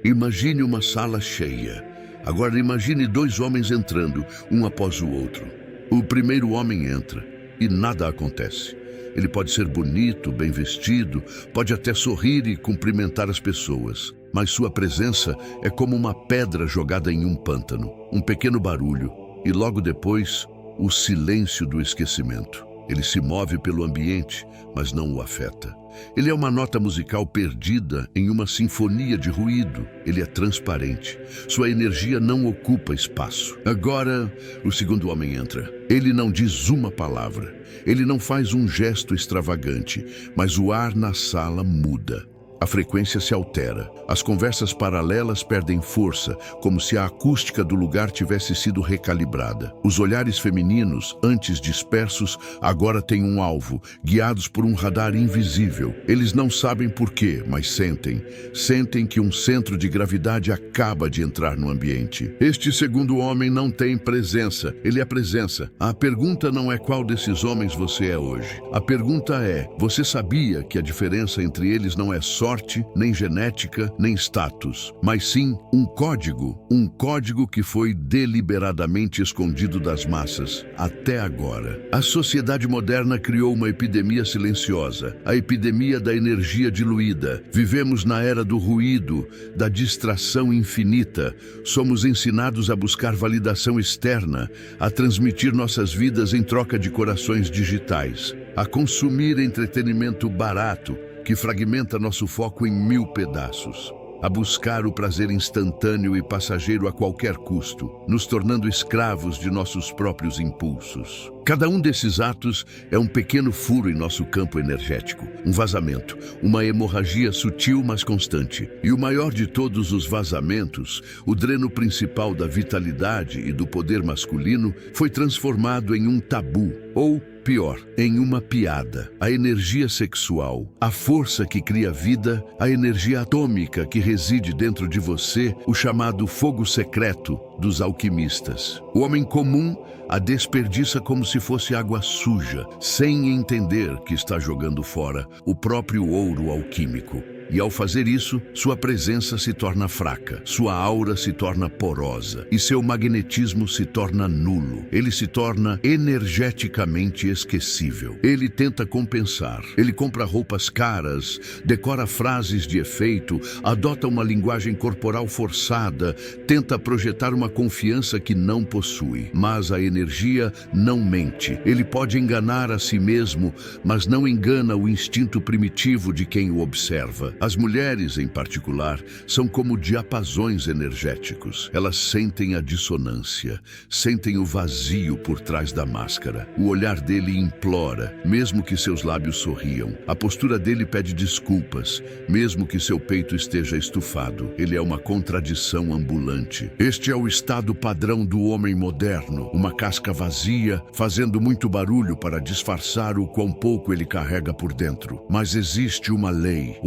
Imagine uma sala cheia. Agora imagine dois homens entrando, um após o outro. O primeiro homem entra e nada acontece. Ele pode ser bonito, bem vestido, pode até sorrir e cumprimentar as pessoas. Mas sua presença é como uma pedra jogada em um pântano, um pequeno barulho e logo depois o silêncio do esquecimento. Ele se move pelo ambiente, mas não o afeta. Ele é uma nota musical perdida em uma sinfonia de ruído. Ele é transparente. Sua energia não ocupa espaço. Agora, o segundo homem entra. Ele não diz uma palavra. Ele não faz um gesto extravagante, mas o ar na sala muda. A frequência se altera. As conversas paralelas perdem força, como se a acústica do lugar tivesse sido recalibrada. Os olhares femininos, antes dispersos, agora têm um alvo, guiados por um radar invisível. Eles não sabem por quê, mas sentem. Sentem que um centro de gravidade acaba de entrar no ambiente. Este segundo homem não tem presença, ele é presença. A pergunta não é qual desses homens você é hoje. A pergunta é, você sabia que a diferença entre eles não é sorte, nem genética, nem status, mas sim um código que foi deliberadamente escondido das massas até agora. A sociedade moderna criou uma epidemia silenciosa, a epidemia da energia diluída. Vivemos na era do ruído, da distração infinita. Somos ensinados a buscar validação externa, a transmitir nossas vidas em troca de corações digitais, a consumir entretenimento barato, que fragmenta nosso foco em 1000 pedaços, a buscar o prazer instantâneo e passageiro a qualquer custo, nos tornando escravos de nossos próprios impulsos. Cada um desses atos é um pequeno furo em nosso campo energético, um vazamento, uma hemorragia sutil mas constante. E o maior de todos os vazamentos, o dreno principal da vitalidade e do poder masculino, foi transformado em um tabu, ou pior, em uma piada. A energia sexual, a força que cria vida, a energia atômica que reside dentro de você, o chamado fogo secreto dos alquimistas. O homem comum a desperdiça como se fosse água suja, sem entender que está jogando fora o próprio ouro alquímico. E ao fazer isso, sua presença se torna fraca, sua aura se torna porosa e seu magnetismo se torna nulo. Ele se torna energeticamente esquecível. Ele tenta compensar. Ele compra roupas caras, decora frases de efeito, adota uma linguagem corporal forçada, tenta projetar uma confiança que não possui. Mas a energia não mente. Ele pode enganar a si mesmo, mas não engana o instinto primitivo de quem o observa. As mulheres, em particular, são como diapasões energéticos. Elas sentem a dissonância, sentem o vazio por trás da máscara. O olhar dele implora, mesmo que seus lábios sorriam. A postura dele pede desculpas, mesmo que seu peito esteja estufado. Ele é uma contradição ambulante. Este é o estado padrão do homem moderno, uma casca vazia, fazendo muito barulho para disfarçar o quão pouco ele carrega por dentro. Mas existe uma lei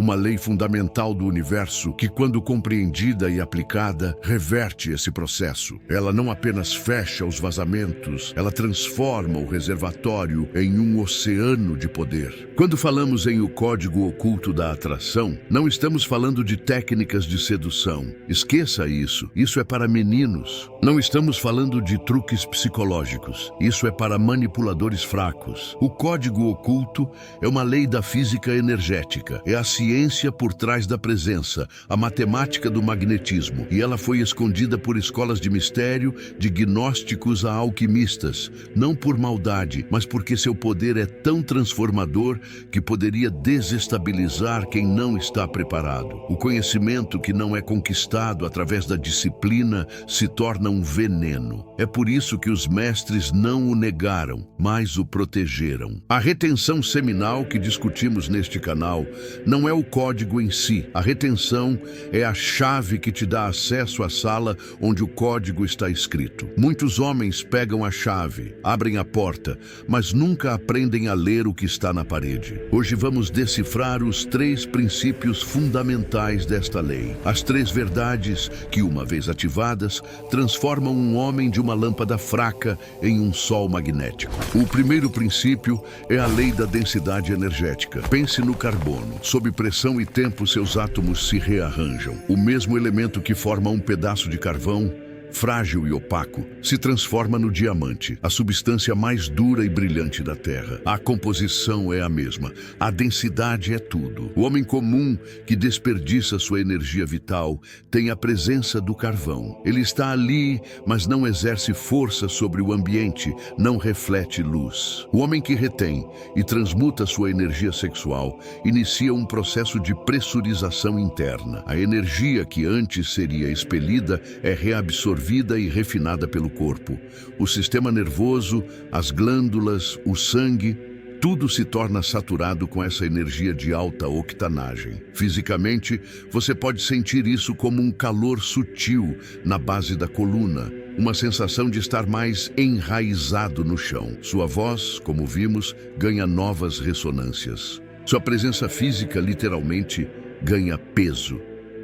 fundamental do universo que, quando compreendida e aplicada, reverte esse processo. Ela não apenas fecha os vazamentos, ela transforma o reservatório em um oceano de poder. Quando falamos em o código oculto da atração, não estamos falando de técnicas de sedução. Esqueça isso. Isso é para meninos. Não estamos falando de truques psicológicos. Isso é para manipuladores fracos. O código oculto é uma lei da física energética. É a ciência por trás da presença, a matemática do magnetismo, e ela foi escondida por escolas de mistério, de gnósticos a alquimistas, não por maldade, mas porque seu poder é tão transformador que poderia desestabilizar quem não está preparado. O conhecimento que não é conquistado através da disciplina se torna um veneno. É por isso que os mestres não o negaram, mas o protegeram. A retenção seminal que discutimos neste canal não é o código em si. A retenção é a chave que te dá acesso à sala onde o código está escrito. Muitos homens pegam a chave, abrem a porta, mas nunca aprendem a ler o que está na parede. Hoje vamos decifrar os 3 princípios fundamentais desta lei. As 3 verdades que, uma vez ativadas, transformam um homem de uma lâmpada fraca em um sol magnético. O primeiro princípio é a lei da densidade energética. Pense no carbono. Sob pressão e tempo, seus átomos se rearranjam. O mesmo elemento que forma um pedaço de carvão, frágil e opaco, se transforma no diamante, a substância mais dura e brilhante da Terra. A composição é a mesma, a densidade é tudo. O homem comum, que desperdiça sua energia vital, tem a presença do carvão. Ele está ali, mas não exerce força sobre o ambiente, não reflete luz. O homem que retém e transmuta sua energia sexual inicia um processo de pressurização interna. A energia que antes seria expelida é reabsorvida e refinada pelo corpo. O sistema nervoso, as glândulas, o sangue, tudo se torna saturado com essa energia de alta octanagem. Fisicamente, você pode sentir isso como um calor sutil na base da coluna, uma sensação de estar mais enraizado no chão. Sua voz, como vimos, ganha novas ressonâncias. Sua presença física, literalmente, ganha peso.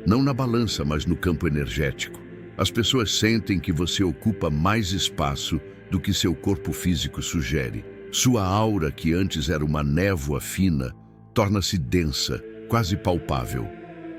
Não na balança, mas no campo energético. As pessoas sentem que você ocupa mais espaço do que seu corpo físico sugere. Sua aura, que antes era uma névoa fina, torna-se densa, quase palpável.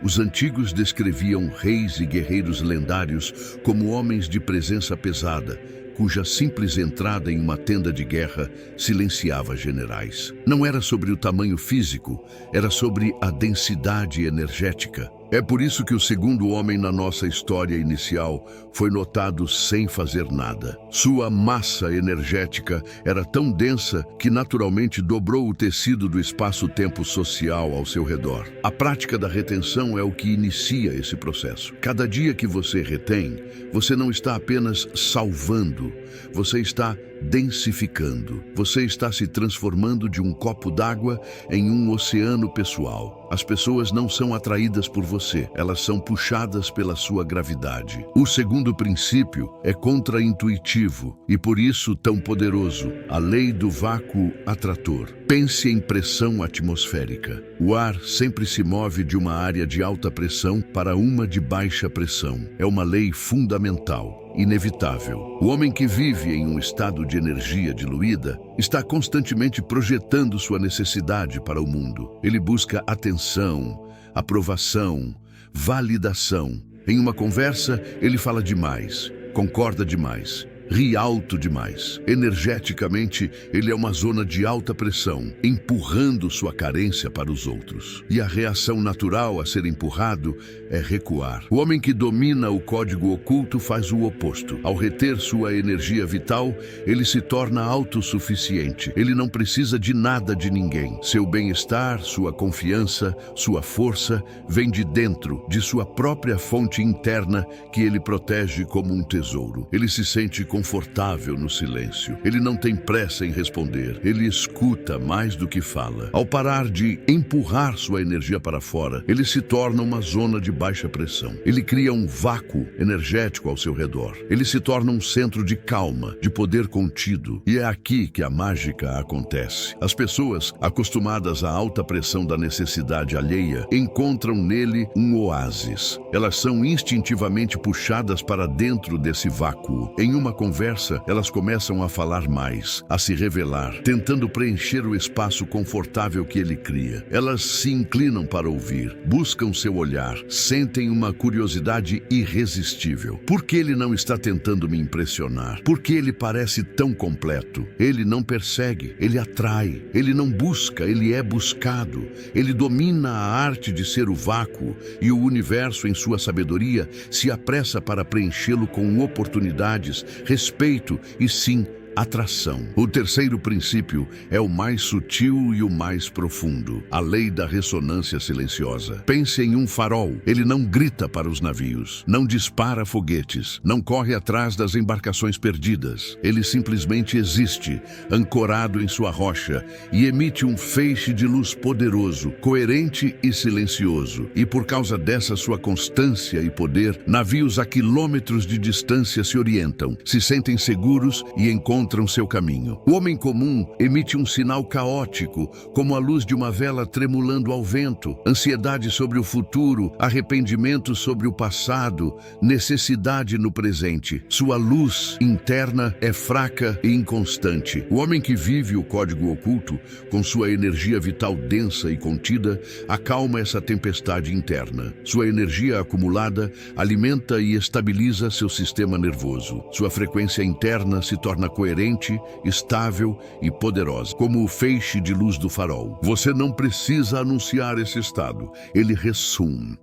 Os antigos descreviam reis e guerreiros lendários como homens de presença pesada, cuja simples entrada em uma tenda de guerra silenciava generais. Não era sobre o tamanho físico, era sobre a densidade energética. É por isso que o segundo homem na nossa história inicial foi notado sem fazer nada. Sua massa energética era tão densa que naturalmente dobrou o tecido do espaço-tempo social ao seu redor. A prática da retenção é o que inicia esse processo. Cada dia que você retém, você não está apenas salvando, você está densificando. Você está se transformando de um copo d'água em um oceano pessoal. As pessoas não são atraídas por você, elas são puxadas pela sua gravidade. O segundo princípio é contraintuitivo e por isso tão poderoso, a lei do vácuo atrator. Pense em pressão atmosférica. O ar sempre se move de uma área de alta pressão para uma de baixa pressão. É uma lei fundamental, inevitável. O homem que vive em um estado de energia diluída está constantemente projetando sua necessidade para o mundo. Ele busca atenção, aprovação, validação. Em uma conversa, ele fala demais, concorda demais, ri alto demais. Energeticamente, ele é uma zona de alta pressão, empurrando sua carência para os outros. E a reação natural a ser empurrado é recuar. O homem que domina o código oculto faz o oposto. Ao reter sua energia vital, ele se torna autossuficiente. Ele não precisa de nada de ninguém. Seu bem-estar, sua confiança, sua força vem de dentro, de sua própria fonte interna que ele protege como um tesouro. Ele se sente confortável no silêncio. Ele não tem pressa em responder. Ele escuta mais do que fala. Ao parar de empurrar sua energia para fora, ele se torna uma zona de baixa pressão. Ele cria um vácuo energético ao seu redor. Ele se torna um centro de calma, de poder contido. E é aqui que a mágica acontece. As pessoas, acostumadas à alta pressão da necessidade alheia, encontram nele um oásis. Elas são instintivamente puxadas para dentro desse vácuo. Em uma conversa, elas começam a falar mais, a se revelar, tentando preencher o espaço confortável que ele cria. Elas se inclinam para ouvir, buscam seu olhar, sentem uma curiosidade irresistível. Por que ele não está tentando me impressionar? Por que ele parece tão completo? Ele não persegue, ele atrai. Ele não busca, ele é buscado. Ele domina a arte de ser o vácuo e o universo, em sua sabedoria, se apressa para preenchê-lo com oportunidades, respeito e, sim, atração. O terceiro princípio é o mais sutil e o mais profundo, a lei da ressonância silenciosa. Pense em um farol. Ele não grita para os navios, não dispara foguetes, não corre atrás das embarcações perdidas. Ele simplesmente existe, ancorado em sua rocha, e emite um feixe de luz poderoso, coerente e silencioso. E por causa dessa sua constância e poder, navios a quilômetros de distância se orientam, se sentem seguros e encontram encontram seu caminho. O homem comum emite um sinal caótico, como a luz de uma vela tremulando ao vento, ansiedade sobre o futuro, arrependimento sobre o passado, necessidade no presente. Sua luz interna é fraca e inconstante. O homem que vive o código oculto, com sua energia vital densa e contida, acalma essa tempestade interna. Sua energia acumulada alimenta e estabiliza seu sistema nervoso. Sua frequência interna se torna coerente, estável e poderosa, como o feixe de luz do farol. Você não precisa anunciar esse estado, ele ressoa.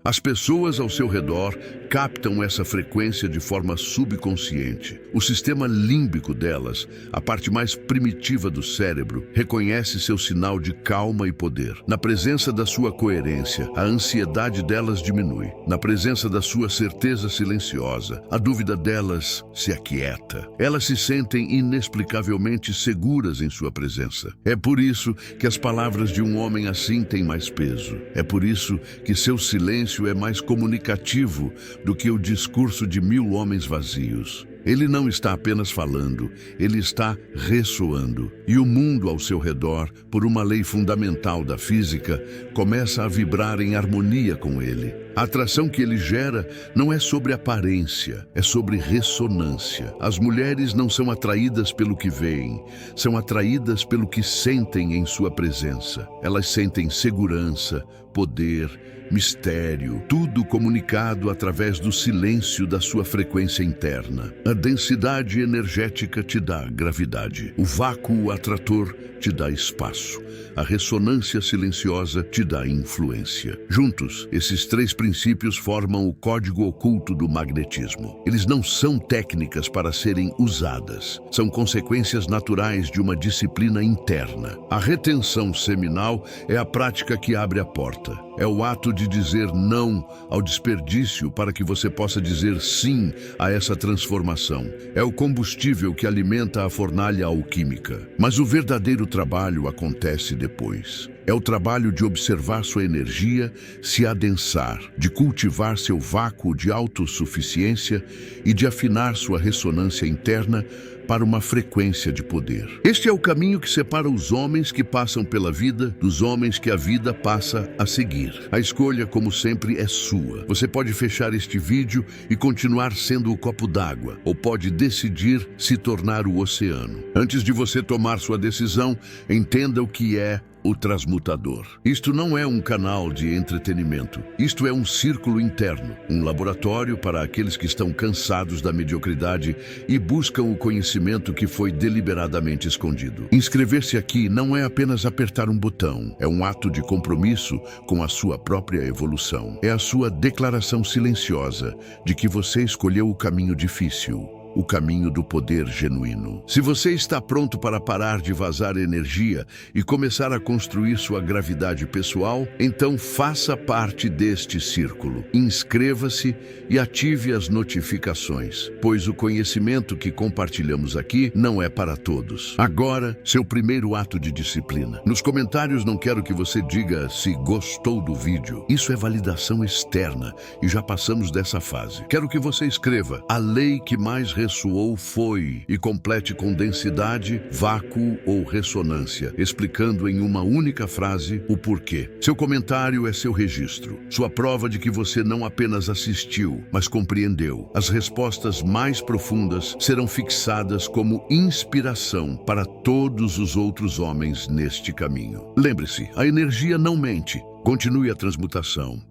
As pessoas ao seu redor captam essa frequência de forma subconsciente. O sistema límbico delas, a parte mais primitiva do cérebro, reconhece seu sinal de calma e poder. Na presença da sua coerência, a ansiedade delas diminui. Na presença da sua certeza silenciosa, a dúvida delas se aquieta. Elas se sentem inexplicavelmente seguras em sua presença. É por isso que as palavras de um homem assim têm mais peso. É por isso que seu silêncio é mais comunicativo do que o discurso de 1000 homens vazios. Ele não está apenas falando, ele está ressoando. E o mundo ao seu redor, por uma lei fundamental da física, começa a vibrar em harmonia com ele. A atração que ele gera não é sobre aparência, é sobre ressonância. As mulheres não são atraídas pelo que veem, são atraídas pelo que sentem em sua presença. Elas sentem segurança, poder, mistério, tudo comunicado através do silêncio da sua frequência interna. A densidade energética te dá gravidade. O vácuo atrator te dá espaço. A ressonância silenciosa te dá influência. Juntos, esses 3 princípios formam o código oculto do magnetismo. Eles não são técnicas para serem usadas. São consequências naturais de uma disciplina interna. A retenção seminal é a prática que abre a porta. É o ato de dizer não ao desperdício para que você possa dizer sim a essa transformação. É o combustível que alimenta a fornalha alquímica. Mas o verdadeiro trabalho acontece depois. É o trabalho de observar sua energia se adensar, de cultivar seu vácuo de autossuficiência e de afinar sua ressonância interna para uma frequência de poder. Este é o caminho que separa os homens que passam pela vida dos homens que a vida passa a seguir. A escolha, como sempre, é sua. Você pode fechar este vídeo e continuar sendo o copo d'água, ou pode decidir se tornar o oceano. Antes de você tomar sua decisão, entenda o que é o transmutador. Isto não é um canal de entretenimento. Isto é um círculo interno, um laboratório para aqueles que estão cansados da mediocridade e buscam o conhecimento que foi deliberadamente escondido. Inscrever-se aqui não é apenas apertar um botão, é um ato de compromisso com a sua própria evolução. É a sua declaração silenciosa de que você escolheu o caminho difícil, o caminho do poder genuíno. Se você está pronto para parar de vazar energia e começar a construir sua gravidade pessoal, então faça parte deste círculo. Inscreva-se e ative as notificações, pois o conhecimento que compartilhamos aqui não é para todos. Agora, seu primeiro ato de disciplina. Nos comentários não quero que você diga se gostou do vídeo. Isso é validação externa e já passamos dessa fase. Quero que você escreva: a lei que mais ressoou foi, e complete com densidade, vácuo ou ressonância, explicando em uma única frase o porquê. Seu comentário é seu registro, sua prova de que você não apenas assistiu, mas compreendeu. As respostas mais profundas serão fixadas como inspiração para todos os outros homens neste caminho. Lembre-se, a energia não mente. Continue a transmutação.